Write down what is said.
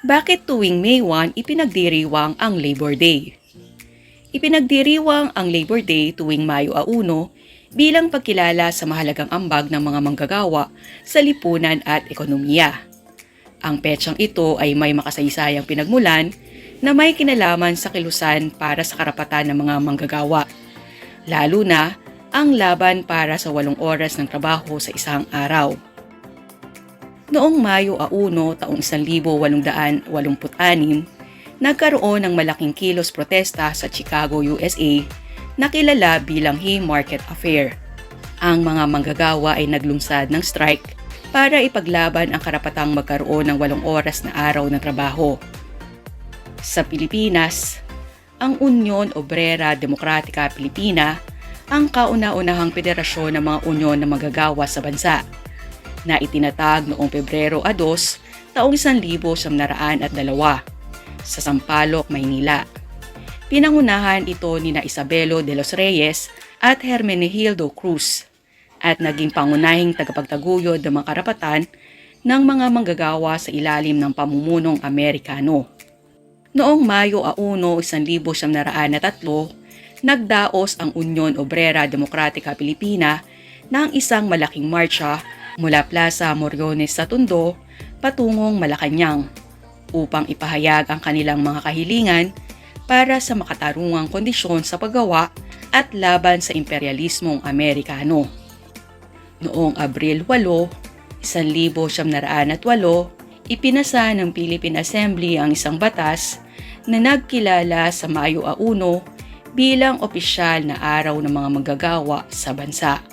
Bakit tuwing May 1 ipinagdiriwang ang Labor Day? Ipinagdiriwang ang Labor Day tuwing Mayo 1 bilang pagkilala sa mahalagang ambag ng mga manggagawa sa lipunan at ekonomiya. Ang petsang ito ay may makasaysayang pinagmulan na may kinalaman sa kilusan para sa karapatan ng mga manggagawa, lalo na ang laban para sa 8 oras ng trabaho sa isang araw. Noong Mayo 1 taong 1886, nagkaroon ng malaking kilos protesta sa Chicago, USA na kilala bilang Haymarket Affair. Ang mga manggagawa ay naglungsad ng strike para ipaglaban ang karapatang magkaroon ng 8 oras na araw ng trabaho. Sa Pilipinas, ang Union Obrera Demokratika Pilipina ang kauna-unahang federasyon ng mga unyon na manggagawa sa bansa, na itinatag noong Pebrero 2, taong 1902 sa Sampaloc, Maynila. Pinangunahan ito nina Isabelo de los Reyes at Hermenegildo Cruz at naging pangunahing tagapagtaguyod ng mga karapatan ng mga manggagawa sa ilalim ng pamumunong Amerikano. Noong Mayo 1, 1903, nagdaos ang Union Obrera Demokratika Pilipina ng isang malaking marcha mula Plaza Moriones sa Tondo patungong Malacanang upang ipahayag ang kanilang mga kahilingan para sa makatarungang kondisyon sa paggawa at laban sa imperialismong Amerikano. Noong Abril 8, 1908, ipinasa ng Philippine Assembly ang isang batas na nagkilala sa Mayo 1 bilang opisyal na araw ng mga manggagawa sa bansa.